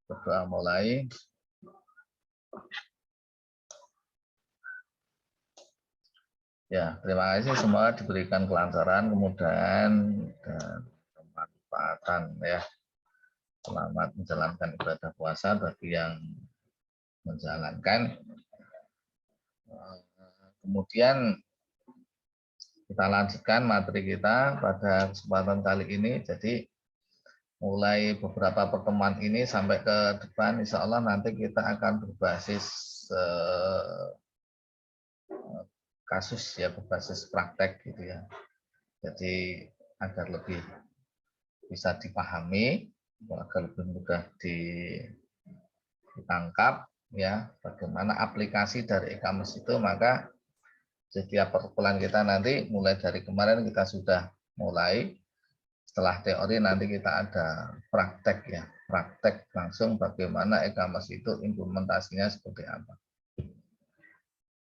Berdoa mulai. Ya, terima kasih semua diberikan kelancaran, kemudahan, dan kemanfaatan ya. Selamat menjalankan ibadah puasa bagi yang menjalankan. Kemudian kita lanjutkan materi kita pada kesempatan kali ini. Jadi mulai beberapa pertemuan ini sampai ke depan, insya Allah nanti kita akan berbasis kasus ya, berbasis praktek gitu ya. Jadi agar lebih bisa dipahami, agar lebih mudah ditangkap ya, bagaimana aplikasi dari e-commerce itu. Maka setiap perkumpulan kita nanti mulai dari kemarin kita sudah mulai, setelah teori nanti kita ada praktek ya, praktek langsung bagaimana e-commerce itu implementasinya seperti apa.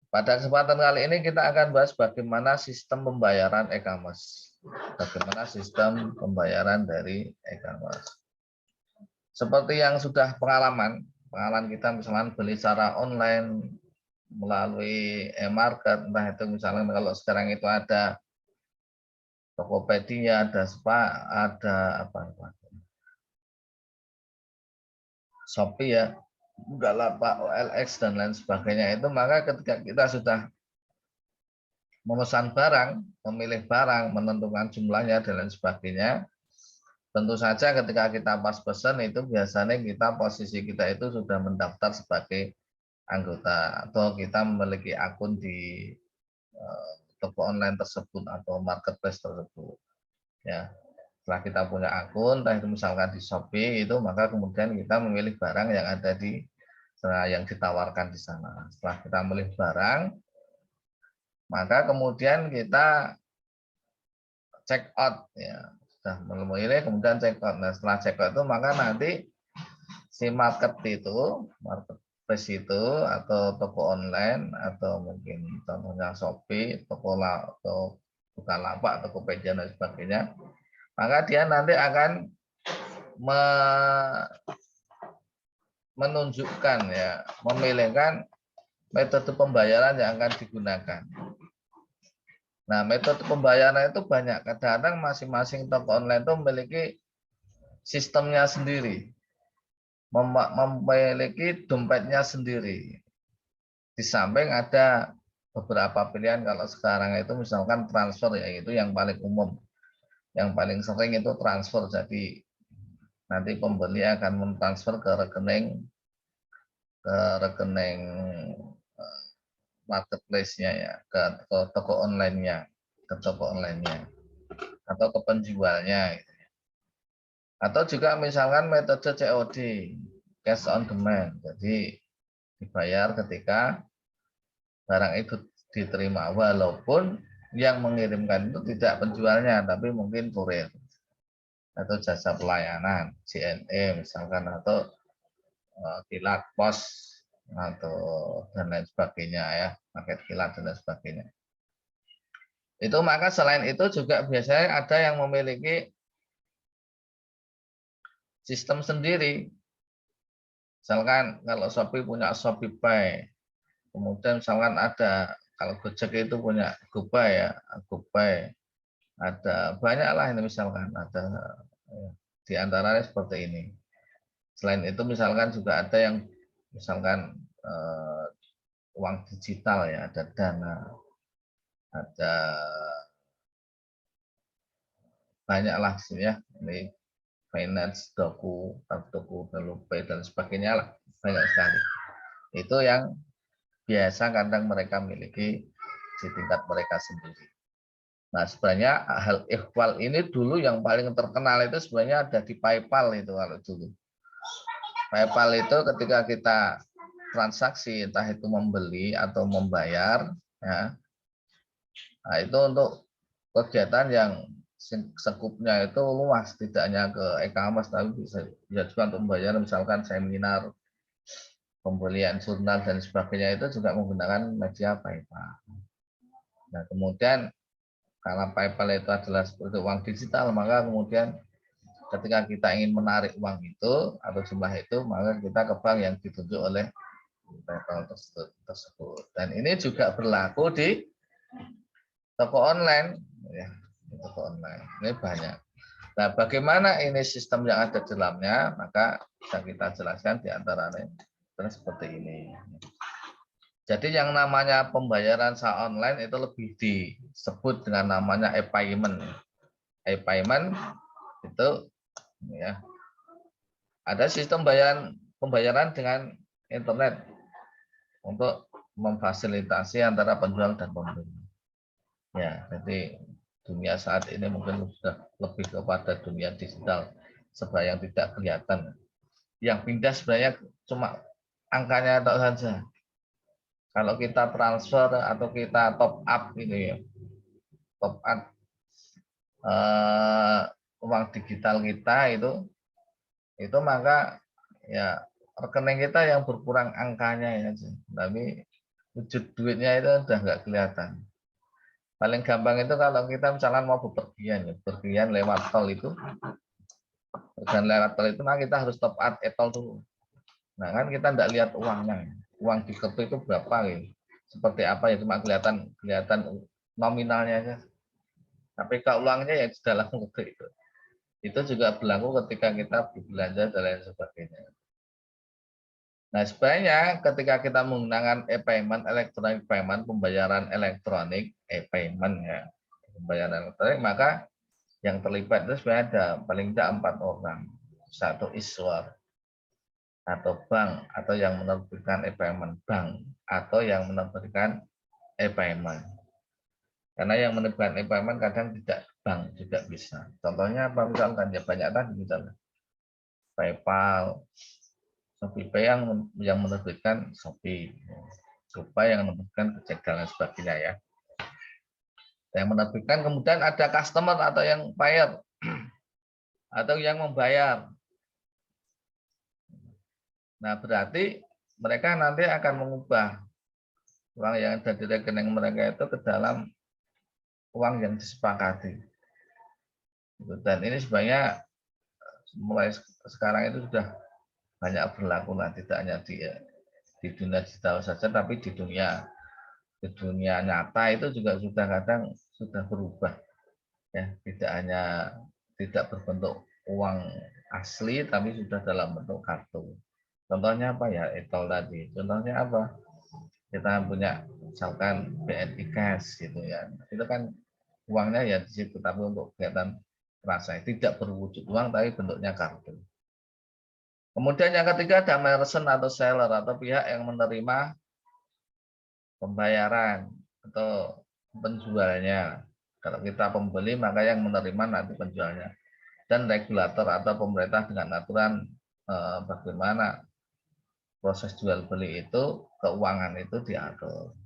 Pada kesempatan kali ini kita akan bahas bagaimana sistem pembayaran e-commerce. Bagaimana sistem pembayaran dari e-commerce. Seperti yang sudah pengalaman kita misalnya beli secara online melalui e-market, entah itu misalnya kalau sekarang itu ada Tokopedia, ada Shopee ya, Bukalapak, OLX dan lain sebagainya itu, maka ketika kita sudah memesan barang, memilih barang, menentukan jumlahnya dan lain sebagainya, tentu saja ketika kita pas pesan itu biasanya posisi kita itu sudah mendaftar sebagai anggota atau kita memiliki akun di toko online tersebut atau marketplace tersebut ya. Setelah kita punya akun, entah itu misalkan di Shopee itu, maka kemudian kita memilih barang yang ada di yang ditawarkan di sana. Setelah kita memilih barang, maka kemudian kita check out ya. Sudah memilih kemudian check out. Nah, setelah check out itu maka nanti si marketplace itu atau toko online atau mungkin contohnya Shopee, atau Bukalapak, Tokopedia dan sebagainya, maka dia nanti akan menunjukkan ya, memilihkan metode pembayaran yang akan digunakan. Nah, metode pembayaran itu banyak. Kadang-kadang masing-masing toko online itu memiliki sistemnya sendiri, memiliki dompetnya sendiri. Di samping ada beberapa pilihan, kalau sekarang itu misalkan transfer ya, itu yang paling umum. Yang paling sering itu transfer. Jadi nanti pembeli akan mentransfer ke rekening marketplace-nya ya, ke toko online-nya, atau ke penjualnya gitu. Atau juga misalkan metode COD, cash on demand. Jadi dibayar ketika barang itu diterima, walaupun yang mengirimkan itu tidak penjualnya tapi mungkin kurir atau jasa pelayanan JNE misalkan, atau kilat pos atau dan lain sebagainya ya, paket kilat dan lain sebagainya. Itu maka selain itu juga biasanya ada yang memiliki sistem sendiri. Misalkan kalau Shopee punya Shopee Pay, kemudian misalkan ada kalau Gojek itu punya GoPay ya, GoPay. Ada banyaklah ini misalkan ada di antaranya seperti ini. Selain itu misalkan juga ada yang misalkan uang digital ya, ada Dana, ada banyaklah sih ya, ini Finance, Doku, Galopay dan sebagainya lah, banyak sekali. Itu yang biasa kadang mereka miliki di tingkat mereka sendiri. Nah, sebenarnya hal ikhwal ini dulu yang paling terkenal itu sebenarnya ada di PayPal itu kalau dulu. PayPal itu ketika kita transaksi entah itu membeli atau membayar ya. Nah, itu untuk kegiatan yang sekupnya itu luas, tidak hanya ke e-commerce tapi bisa juga untuk membayar misalkan seminar, pembelian jurnal dan sebagainya, itu juga menggunakan media PayPal. Nah, kemudian karena PayPal itu adalah seperti uang digital, maka kemudian ketika kita ingin menarik uang itu atau jumlah itu, maka kita ke bank yang ditunjuk oleh travel tersebut. Dan ini juga berlaku di toko online, ya, di toko online. Ini banyak. Nah, bagaimana ini sistem yang ada di dalamnya, maka bisa kita jelaskan di antaranya seperti ini. Jadi yang namanya pembayaran secara online itu lebih disebut dengan namanya e-payment. E-payment itu ya ada sistem pembayaran dengan internet untuk memfasilitasi antara penjual dan pembeli. Ya, jadi dunia saat ini mungkin sudah lebih kepada dunia digital sebenarnya yang tidak kelihatan. Yang pindah sebenarnya cuma angkanya atau saja. Kalau kita transfer atau kita top up ini ya, top up uang digital kita itu maka ya rekening kita yang berkurang angkanya ya, tapi wujud duitnya itu udah nggak kelihatan. Paling gampang itu kalau kita misalnya mau bepergian, ya, bepergian lewat tol itu, dan lewat tol itu, nah kita harus top up e-tol dulu. Nah kan kita nggak lihat uangnya, uang di kartu itu berapa gitu, seperti apa ya, cuma kelihatan nominalnya aja. Tapi kalau uangnya ya di dalam kartu itu juga berlaku ketika kita berbelanja dan lain sebagainya. Nah sebenarnya ketika kita menggunakan e-payment, electronic payment, pembayaran elektronik, e-payment ya, pembayaran elektronik, maka yang terlibat itu sebenarnya ada paling tidak 4 orang. Satu issuer atau bank, atau yang menerbitkan e-payment, bank, atau yang menerbitkan e-payment. Karena yang menerbitkan e-payment kadang tidak bank juga bisa. Contohnya apa, misalkan ya banyak tadi misalnya PayPal, ShopeePay yang menerbitkan Shopee, Shopee yang menerbitkan Gojek dan lain sebagainya ya. Yang menerbitkan, kemudian ada customer atau yang buyer atau yang membayar. Nah, berarti mereka nanti akan mengubah uang yang ada di rekening mereka itu ke dalam uang yang disepakati. Dan ini sebenarnya mulai sekarang itu sudah banyak berlaku lah, tidak hanya di dunia digital saja, tapi di dunia nyata itu juga sudah kadang sudah berubah. Ya, tidak berbentuk uang asli, tapi sudah dalam bentuk kartu. Contohnya apa ya, e-tol tadi. Contohnya apa? Kita punya misalkan BNI Cash gitu ya. Itu kan uangnya ya di situ, tapi untuk kegiatan rasa tidak berwujud uang, tapi bentuknya kartu. Kemudian yang ketiga ada merchant atau seller atau pihak yang menerima pembayaran atau penjualnya. Kalau kita pembeli, maka yang menerima nanti penjualnya. Dan regulator atau pemerintah dengan aturan bagaimana proses jual beli itu, keuangan itu diatur.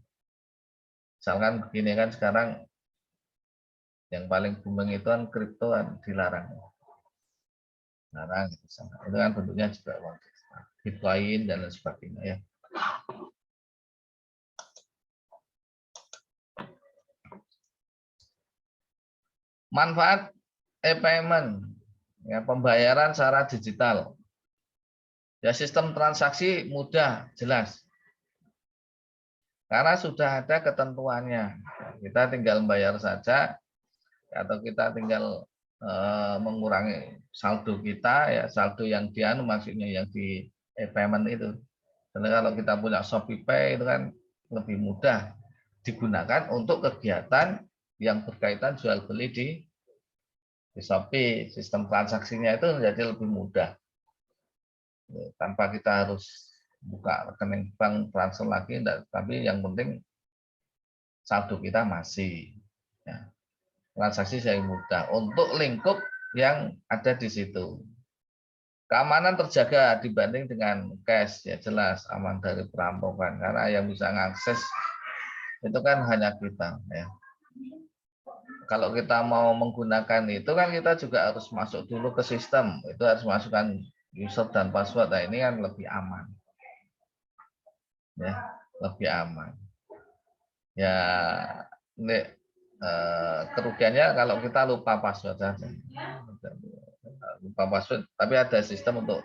Misalkan begini kan sekarang yang paling booming itu kan kripto kan dilarang. Larang itu kan bentuknya juga uang digital, Bitcoin dan lain sebagainya ya. Manfaat e-payment ya, pembayaran secara digital. Ya, sistem transaksi mudah, jelas. Karena sudah ada ketentuannya. Kita tinggal bayar saja atau kita tinggal mengurangi saldo kita ya, saldo yang maksudnya yang di e-payment itu. Karena kalau kita punya ShopeePay itu kan lebih mudah digunakan untuk kegiatan yang berkaitan jual beli di Shopee. Sistem transaksinya itu menjadi lebih mudah. Tanpa kita harus buka rekening bank transfer lagi, tapi yang penting saldo kita masih ya, transaksi saya mudah untuk lingkup yang ada di situ. Keamanan terjaga dibanding dengan cash ya, jelas aman dari perampokan karena yang bisa mengakses itu kan hanya kita ya. Kalau kita mau menggunakan itu kan kita juga harus masuk dulu ke sistem, itu harus masukkan user dan password. Nah, ini kan lebih aman. Ya, lebih aman. Ya, ini kerugiannya kalau kita lupa password saja. lupa password, tapi ada sistem untuk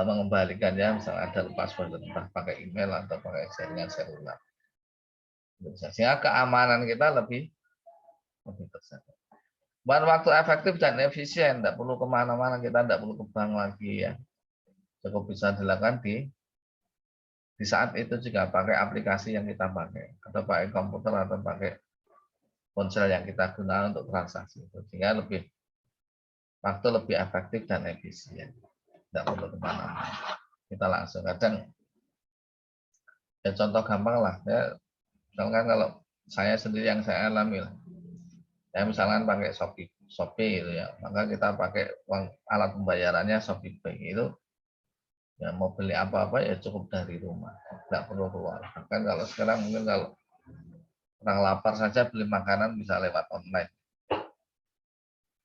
mengembalikannya, misalnya ada password entah pakai email atau pakai jaringan seluler. Sehingga keamanan kita lebih terjaga. Waktu efektif dan efisien, tidak perlu kemana-mana, kita tidak perlu ke bank lagi ya. Cukup bisa dilakukan di saat itu juga pakai aplikasi yang kita pakai, atau pakai komputer atau pakai ponsel yang kita gunakan untuk transaksi itu, sehingga waktu lebih efektif dan efisien. Tidak perlu kemana-mana. Kita langsung kadang ya contoh gampang lah ya, misalkan kalau saya sendiri yang saya alami lah. Ya misalkan pakai Shopee gitu ya, maka kita pakai alat pembayarannya Shopee Pay itu ya, mau beli apa-apa ya cukup dari rumah, nggak perlu keluar. Bahkan kalau sekarang mungkin kalau orang lapar saja beli makanan bisa lewat online.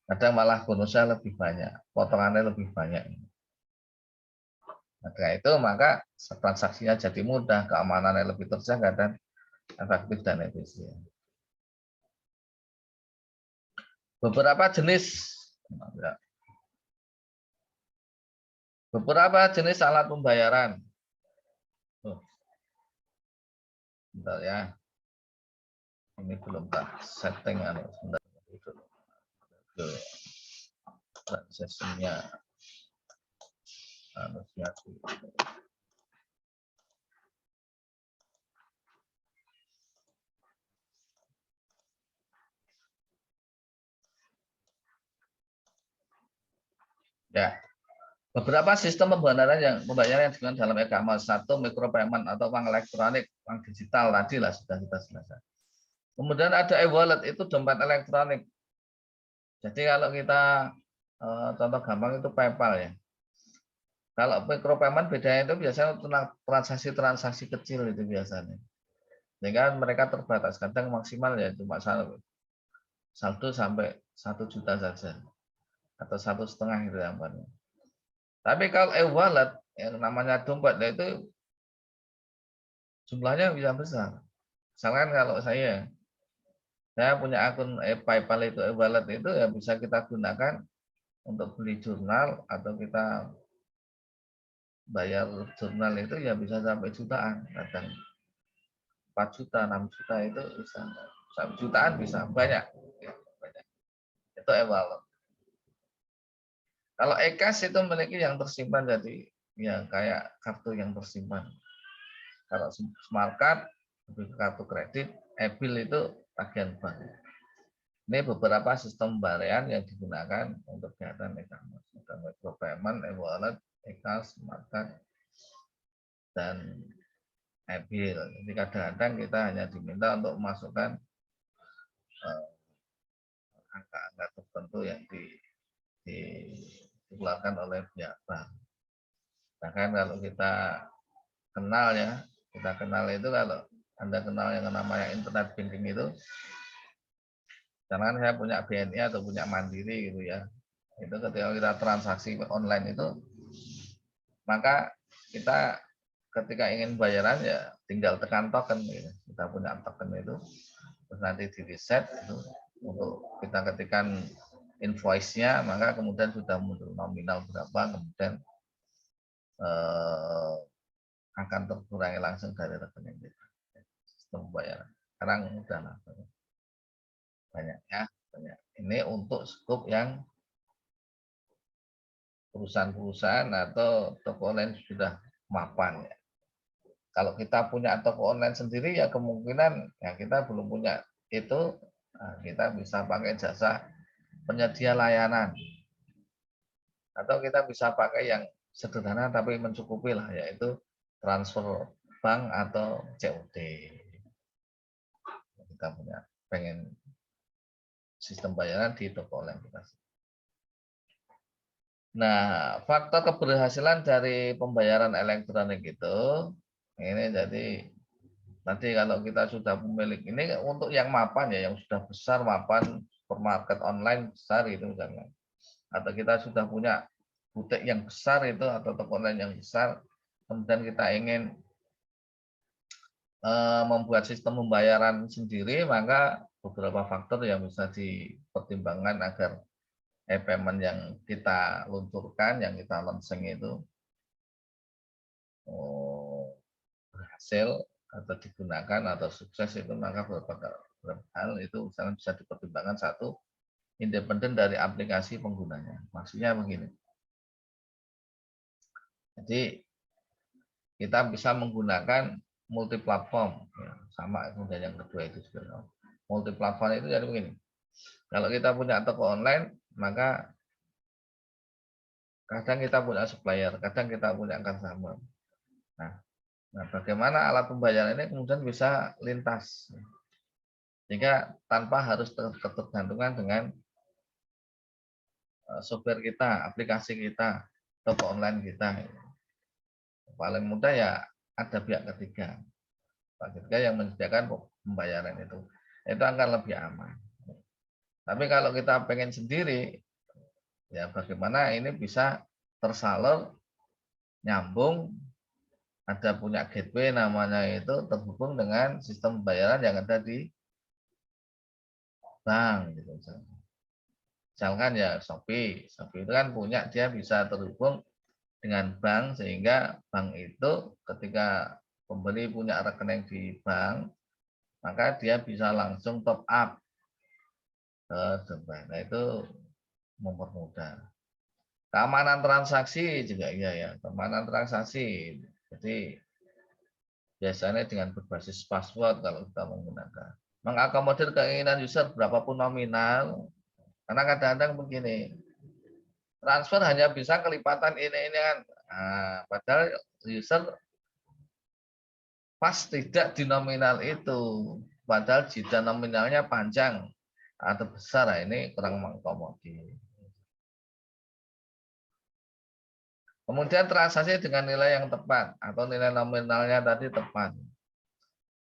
Kadang malah bonusnya lebih banyak, potongannya lebih banyak. Maka itu maka transaksinya jadi mudah, keamanannya lebih terjaga dan efektif dan efisien. Beberapa jenis alat pembayaran. Bentar ya. Ini belum tak setting sesinya ya. Beberapa sistem pembayaran yang digunakan dalam e-commerce. Satu, micropayment atau uang elektronik, uang digital tadi lah sudah kita jelaskan. Kemudian ada e-wallet, itu dompet elektronik. Jadi kalau kita contoh gampang itu PayPal ya. Kalau micropayment bedanya itu biasanya transaksi-transaksi kecil itu biasanya. Sehingga mereka terbatas, kadang maksimal ya cuma saldo sampai 1 juta saja atau 1,5 gitu yang banyak. Tapi kalau e-wallet yang namanya dompet itu jumlahnya bisa besar. Misalkan kalau saya punya akun PayPal itu e-wallet itu ya bisa kita gunakan untuk beli jurnal atau kita bayar jurnal itu ya bisa sampai jutaan, kadang 4 juta, 6 juta itu bisa, sampai jutaan bisa banyak. Itu e-wallet. Kalau e-cash itu memiliki yang tersimpan, jadi ya kayak kartu yang tersimpan. Kalau smart card, kartu kredit, e-bill itu tagihan bank. Ini beberapa sistem pembayaran yang digunakan untuk kegiatan e-commerce. Ada micropayment, e-wallet, e-cash, smart card, dan e-bill. Jadi kadang-kadang kita hanya diminta untuk memasukkan angka-angka tertentu yang dikeluarkan oleh pihak bank. Bahkan kalau kita kenal ya, itu kalau Anda kenal yang namanya internet banking itu, karena saya punya BNI atau punya Mandiri gitu ya, itu ketika kita transaksi online itu, maka kita ketika ingin bayaran ya tinggal tekan token gitu. Kita punya token itu, terus nanti di reset itu untuk kita ketikkan invoice-nya, maka kemudian sudah muncul nominal berapa, kemudian akan terkurangi langsung dari rekening kita. Sistem pembayaran sekarang udah lah banyak ya, banyak. Ini untuk skup yang perusahaan-perusahaan atau toko online sudah mapan ya. Kalau kita punya toko online sendiri ya kemungkinan ya kita belum punya itu, nah, kita bisa pakai jasa penyedia layanan atau kita bisa pakai yang sederhana tapi mencukupi lah, yaitu transfer bank atau COD. Kita punya pengen sistem bayaran di toko online kita. Nah, faktor keberhasilan dari pembayaran elektronik itu ini, jadi nanti kalau kita sudah memiliki ini untuk yang mapan ya, yang sudah besar mapan supermarket online besar itu misalnya, atau kita sudah punya butik yang besar itu atau toko online yang besar, kemudian kita ingin membuat sistem pembayaran sendiri, maka beberapa faktor yang bisa dipertimbangkan agar e-payment yang kita luncurkan, yang kita launching itu berhasil atau digunakan atau sukses itu, maka beberapa hal itu misalnya bisa dipertimbangkan. Satu, independen dari aplikasi penggunanya. Maksudnya begini. Jadi kita bisa menggunakan multi platform, ya, sama. Kemudian yang kedua itu juga multi platform itu jadi begini. Kalau kita punya toko online, maka kadang kita punya supplier, kadang kita punya customer. Nah, bagaimana alat pembayaran ini kemudian bisa lintas, sehingga tanpa harus ketergantungan dengan software kita, aplikasi kita, toko online kita. Paling mudah ya ada pihak ketiga, yang menyediakan pembayaran itu akan lebih aman. Tapi kalau kita pengen sendiri, ya bagaimana ini bisa tersalur, nyambung, ada punya gateway namanya itu, terhubung dengan sistem pembayaran yang ada di bank gitu. Misalkan ya Shopee itu kan punya, dia bisa terhubung dengan bank, sehingga bank itu ketika pembeli punya rekening di bank, maka dia bisa langsung top up ke bank. Nah, itu mempermudah. Keamanan transaksi juga iya ya, keamanan transaksi. Jadi biasanya dengan berbasis password kalau kita menggunakan. Mengakomodir keinginan user berapapun nominal, karena kadang-kadang begini, transfer hanya bisa kelipatan ini kan. Nah, padahal user pas tidak di nominal itu, padahal jeda nominalnya panjang atau besar. Nah, ini kurang mengakomodir. Kemudian transaksi dengan nilai yang tepat atau nilai nominalnya tadi tepat.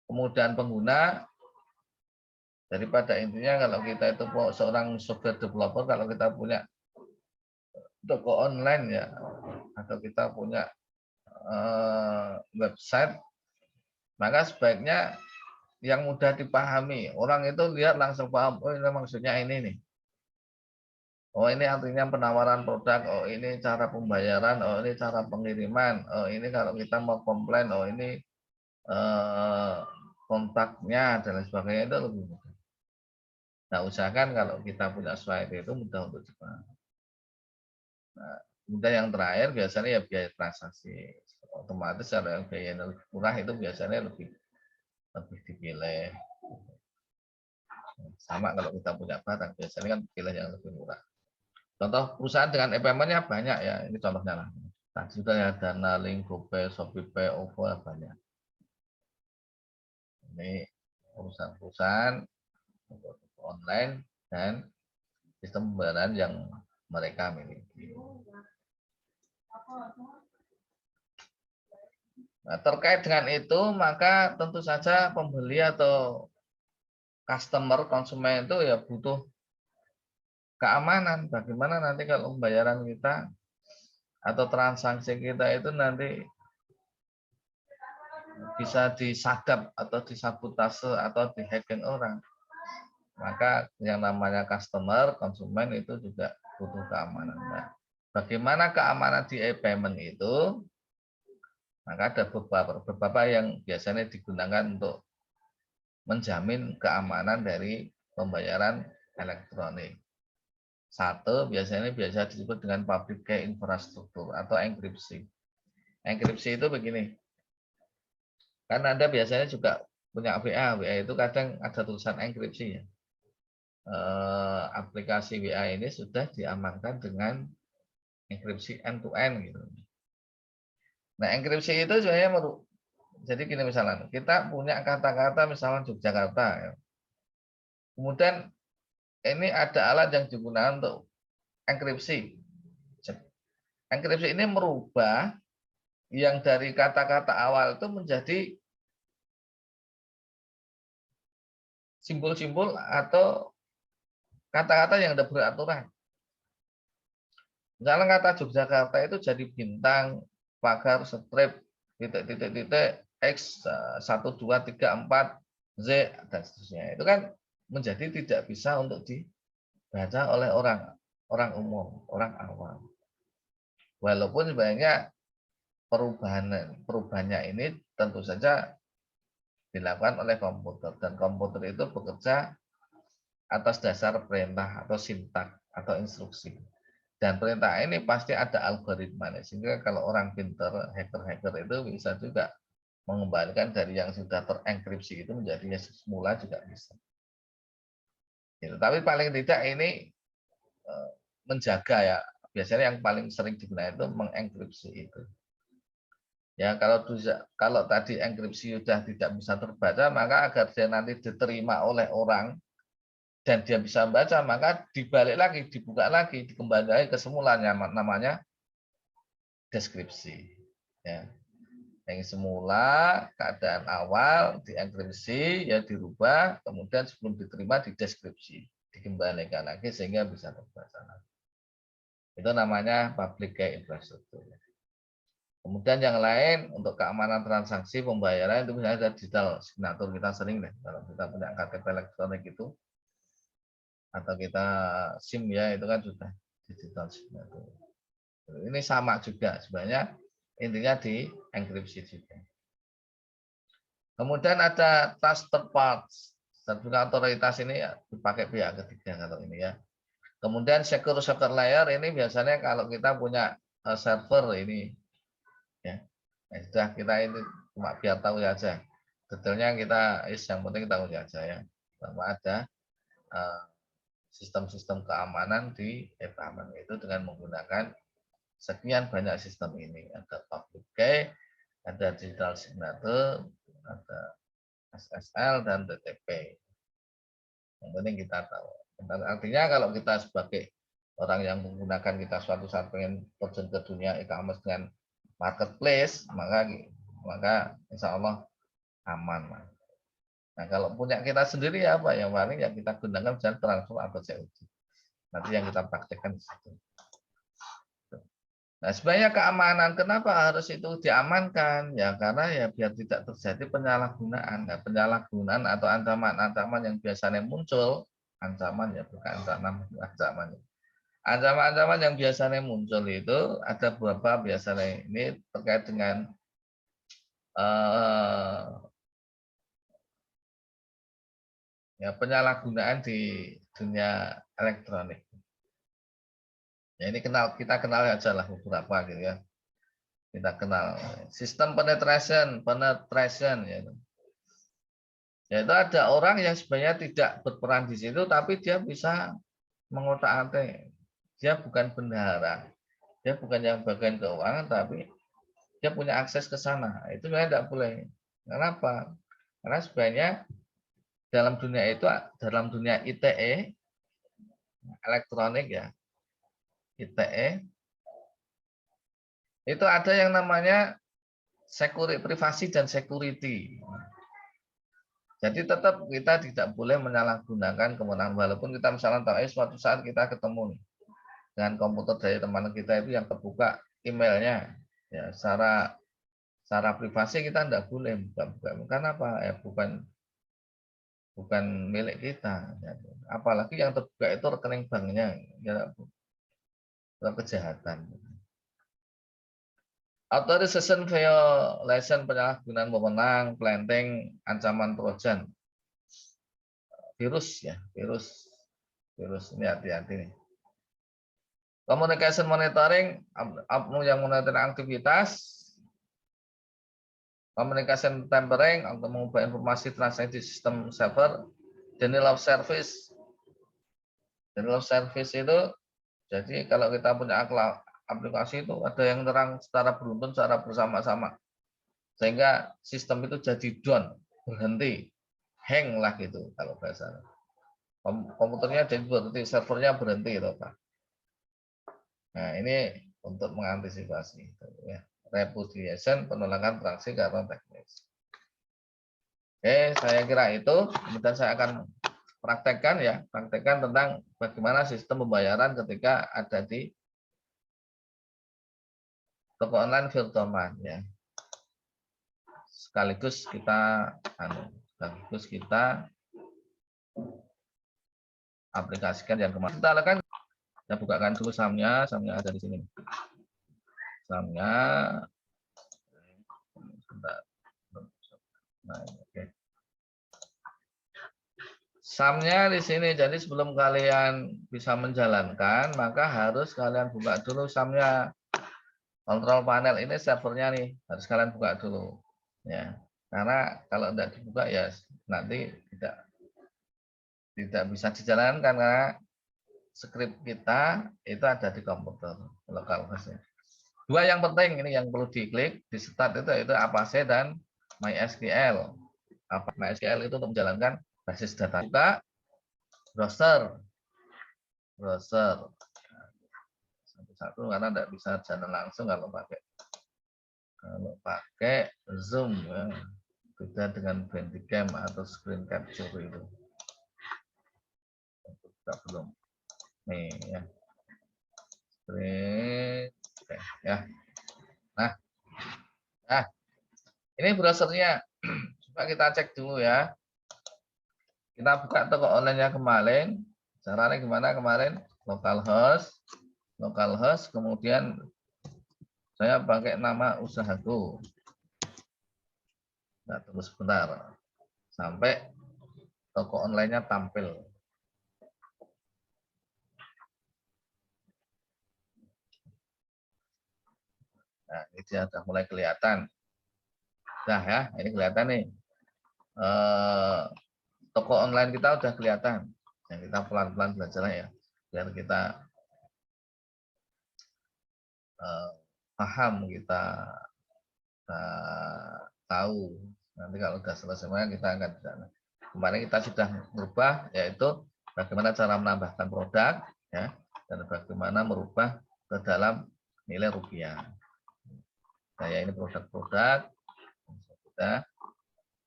Kemudian pengguna, daripada intinya kalau kita itu seorang software developer, kalau kita punya toko online ya, atau kita punya website, maka sebaiknya yang mudah dipahami. Orang itu lihat langsung paham, oh ini maksudnya ini nih. Oh ini artinya penawaran produk, oh ini cara pembayaran, oh ini cara pengiriman, oh ini kalau kita mau komplain, oh ini kontaknya dan lain sebagainya, itu lebih mudah. Nah, usahakan kalau kita punya slide itu mudah untuk dipahami. Nah, kemudian yang terakhir biasanya ya biaya transaksi. Otomatis kalau yang biaya lebih murah itu biasanya lebih dipilih. Sama kalau kita punya barang, biasanya kan pilih yang lebih murah. Contoh perusahaan dengan e-payment-nya banyak ya, ini contohnya lah. Nah, sudah ya Dana, Link, GoPay, ShopeePay, OVO banyak. Ini perusahaan-perusahaan online dan sistem pembayaran yang mereka miliki. Nah, terkait dengan itu, maka tentu saja pembeli atau customer, konsumen itu ya butuh keamanan. Bagaimana nanti kalau pembayaran kita atau transaksi kita itu nanti bisa disadap atau disabotase atau dihacking orang. Maka yang namanya customer, konsumen itu juga butuh keamanan. Nah, bagaimana keamanan di e-payment itu? Maka ada beberapa yang biasanya digunakan untuk menjamin keamanan dari pembayaran elektronik. Satu, biasanya biasa disebut dengan public key infrastruktur atau enkripsi. Enkripsi itu begini, kan Anda biasanya juga punya WA itu kadang ada tulisan enkripsi ya. Aplikasi WA ini sudah diamankan dengan enkripsi end-to-end gitu. Nah, enkripsi itu sebenarnya jadi gini, misalnya kita punya kata-kata misalnya Yogyakarta ya. Kemudian ini ada alat yang digunakan untuk enkripsi. Enkripsi ini merubah yang dari kata-kata awal itu menjadi simbol-simbol atau kata-kata yang ada beraturan. Misalnya kata Yogyakarta itu jadi bintang, pagar, strip, titik-titik, X, 1, 2, 3, 4, Z, dan seterusnya. Itu kan menjadi tidak bisa untuk dibaca oleh orang. orang umum, orang awam. Walaupun sebenarnya perubahannya ini tentu saja dilakukan oleh komputer, dan komputer itu bekerja atas dasar perintah atau sintak atau instruksi. Dan perintah ini pasti ada algoritmanya, sehingga kalau orang pinter, hacker-hacker itu bisa juga mengembalikan dari yang sudah terenkripsi itu menjadi yang semula juga bisa. Gitu. Tapi paling tidak ini menjaga ya, biasanya yang paling sering digunakan itu mengenkripsi itu. Ya kalau tadi enkripsi sudah tidak bisa terbaca, maka agar dia nanti diterima oleh orang dan dia bisa membaca, maka dibalik lagi, dibuka lagi, dikembalikan lagi ke semulanya, namanya deskripsi. Ya. Yang semula keadaan awal dienkripsi, ya dirubah, kemudian sebelum diterima dideskripsi, dikembalikan lagi sehingga bisa terbaca lagi. Itu namanya public key infrastructure. Kemudian yang lain untuk keamanan transaksi pembayaran itu misalnya ada digital signature, kita sering deh kalau kita punya KTP elektronik itu atau kita SIM ya itu kan sudah digital signature. Ini sama juga sebenarnya intinya di enkripsi juga. Kemudian ada trusted parties, sertifikat otoritas ini ya, dipakai pihak ketiga kalau ini ya. Kemudian secure layer ini biasanya kalau kita punya server ini ya. Nah, sudah kita ini cuma biar tahu saja. Detailnya kita yang penting tahu saja ya bahwa ada sistem-sistem keamanan di e-payment itu dengan menggunakan sekian banyak sistem ini. Ada public key, ada digital signature, ada SSL dan TTP. Yang penting kita tahu. Artinya kalau kita sebagai orang yang menggunakan, kita suatu saat pengen terjun ke dunia e-commerce dengan marketplace, maka insya Allah aman. Nah kalau punya kita sendiri ya apa yang paling yang kita gunakan misalnya transfer atau COD. Nanti yang kita praktekkan di situ. Nah sebenarnya keamanan kenapa harus itu diamankan ya, karena ya biar tidak terjadi penyalahgunaan. Nah, penyalahgunaan atau ancaman-ancaman yang biasanya muncul, ancaman ya bukan ancaman. Ancaman-ancaman yang biasanya muncul itu ada beberapa biasanya ini terkait dengan ya penyalahgunaan di dunia elektronik. Ya ini kita kenal aja lah beberapa gitu ya. Kita kenal sistem penetration ya. Yaitu ada orang yang sebenarnya tidak berperan di situ tapi dia bisa mengotak-atik. Dia bukan bendahara. Dia bukan yang bagian keuangan tapi dia punya akses ke sana. Itu sebenarnya tidak boleh. Kenapa? Karena sebenarnya dalam dunia ITE elektronik ya, ITE itu ada yang namanya privasi dan security. Jadi tetap kita tidak boleh menyalahgunakan kewenangan, walaupun kita misalnya tahu suatu saat kita ketemu nih dengan komputer dari teman kita itu yang terbuka emailnya, ya secara privasi kita tidak boleh buka-buka. Kenapa? Ya bukan milik kita. Apalagi yang terbuka itu rekening banknya, ya kejahatan. Authorization violation, penyalahgunaan wewenang, planting, ancaman trojan, virus ini hati-hati nih. Communication monitoring, yang monitoring aktivitas, communication tampering untuk mengubah informasi transaksi sistem server, denial of service. Denial of service itu jadi kalau kita punya aplikasi itu ada yang terang secara beruntun, secara bersama-sama, sehingga sistem itu jadi down, berhenti, hang lah gitu kalau bahasa. Komputernya jadi berhenti, servernya berhenti gitu Pak. Nah ini untuk mengantisipasi itu ya. Repudiation, penolakan transaksi karena teknis. Oke, saya kira itu. Kemudian saya akan praktekkan tentang bagaimana sistem pembayaran ketika ada di toko online Virtualmart ya. Sekaligus kita aplikasikan yang kemarin. Kita lakukan Saya bukakan dulu sahamnya ada di sini. Sahamnya, sebentar. Nah, oke. Sahamnya di sini. Jadi sebelum kalian bisa menjalankan, maka harus kalian buka dulu sahamnya. Kontrol panel ini servernya nih, harus kalian buka dulu. Ya, karena kalau tidak dibuka ya nanti tidak bisa dijalankan karena script kita itu ada di komputer lokal hostnya. Dua yang penting ini yang perlu diklik di start itu Apache dan MySQL. MySQL itu untuk menjalankan basis data. Buka browser satu-satu karena tidak bisa jalan langsung kalau pakai Zoom ya. Beda dengan Bandicam atau screen capture itu. Kita belum. Nih ya. Oke, ya. Nah, ini browsernya. Coba kita cek dulu ya. Kita buka toko online-nya kemarin. Caranya gimana kemarin? Localhost, kemudian saya pakai nama usahaku. Nah, tunggu sebentar sampai toko online-nya tampil. Nah, ini dia sudah mulai kelihatan. Nah ya, ini kelihatan nih. Toko online kita udah kelihatan. Nah, kita pelan-pelan belajar ya, biar kita paham, kita tahu. Nanti kalau sudah selesai kita akan jalan. Kemarin kita sudah merubah, yaitu bagaimana cara menambahkan produk, ya, dan bagaimana merubah ke dalam nilai rupiah. Nah, ya ini produk-produk.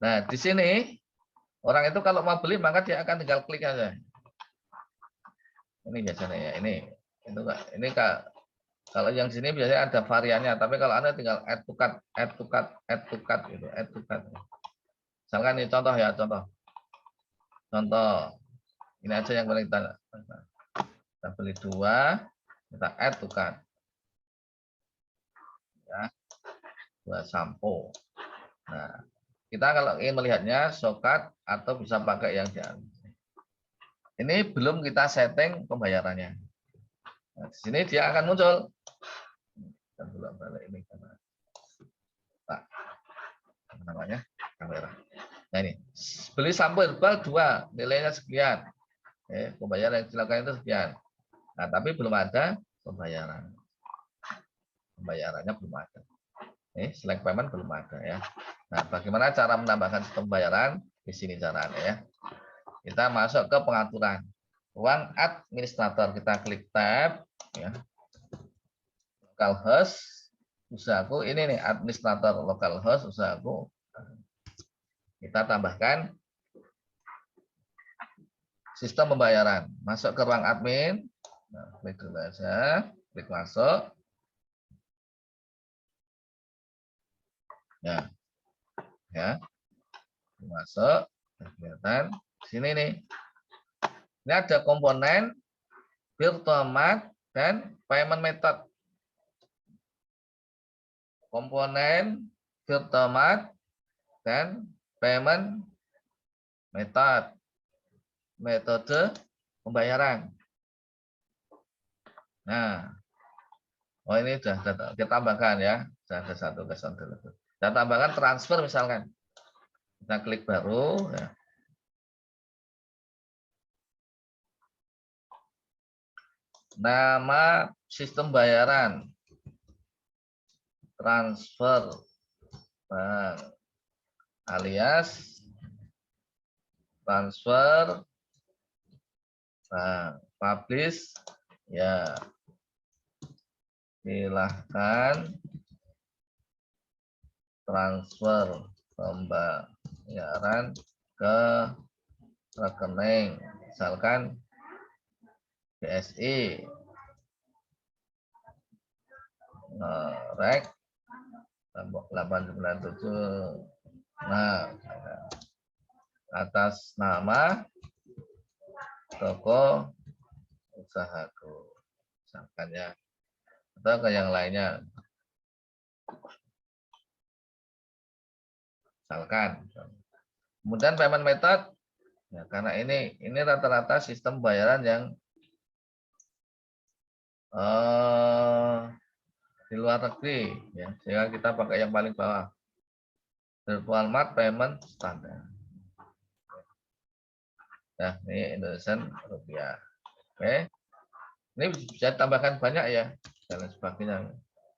Nah, di sini orang itu kalau mau beli maka dia akan tinggal klik aja. Ini biasanya ya, ini kalau yang sini biasanya ada variannya, tapi kalau Anda tinggal add to cart gitu, add to cart. Misalkan ini contoh ya, contoh. Ini aja yang paling kita beli 2, kita add to cart. Ya. 2 sampo. Nah, kita kalau ingin melihatnya shortcut atau bisa pakai yang jangan. Ini belum kita setting pembayarannya. Nah, di sini dia akan muncul. Kita bolak-balik ini karena namanya kamera. Nah ini beli sampo herbal 2, nilainya sekian. Pembayaran yang silakan itu sekian. Nah tapi belum ada pembayaran. Pembayarannya belum ada. Select payment belum ada ya. Nah bagaimana cara menambahkan sistem pembayaran? Di sini caranya ya. Kita masuk ke pengaturan. Ruang administrator, kita klik tab ya. Localhost usahaku ini nih, administrator localhost usahaku. Kita tambahkan sistem pembayaran. Masuk ke ruang admin. Nah, klik dulu aja, klik masuk. Ya, masuk. Kelihatan sini nih. Ini ada komponen Virtualmat dan payment method. Komponen Virtualmat dan payment method. Metode pembayaran. Nah, ini sudah kita tambahkan ya. Sudah ada satu kesan dulu. Kita tambahkan transfer misalkan. Kita klik baru. Ya. Nama sistem bayaran. Transfer bank alias transfer bank. Publish ya. Silahkan transfer pembayaran ke rekening misalkan BSI rek 897. Nah, atas nama toko usahaku. misalkan ya, atau ke yang lainnya, misalkan. Kemudian payment method, ya, karena ini rata-rata sistem bayaran yang di luar negeri, ya, sehingga kita pakai yang paling bawah, virtual mart payment standar. Nah, ini Indonesian rupiah. Oke, ini bisa tambahkan banyak ya dan sebagainya.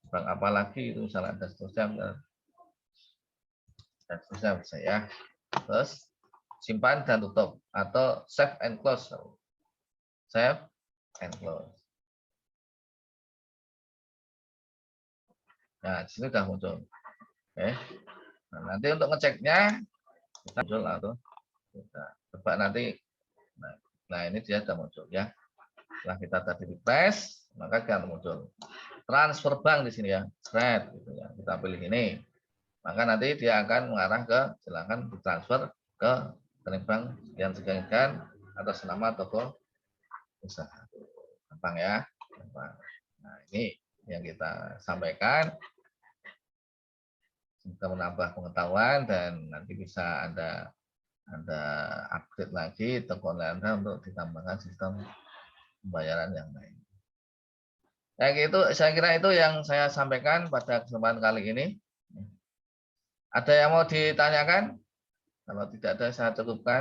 Bank apalagi itu misalnya ada seterusnya dan seterusnya bisa ya. Terus simpan dan tutup atau save and close. Save and close. Nah, di sini sudah muncul. Oke. Nah, nanti untuk ngeceknya kita muncul atau kita coba nanti. Nah, ini dia sudah muncul ya. Setelah kita tadi refresh, maka akan muncul transfer bank di sini ya, thread gitu ya. Kita pilih ini, maka nanti dia akan mengarah ke silakan ditransfer ke rekening bank sekian atas nama toko usaha. Gampang ya, gampang. Nah, ini yang kita sampaikan. Kita menambah pengetahuan dan nanti bisa ada update lagi toko Anda untuk ditambahkan sistem pembayaran yang lain. Ya gitu, saya kira itu yang saya sampaikan pada kesempatan kali ini. Ada yang mau ditanyakan? Kalau tidak ada, saya cukupkan.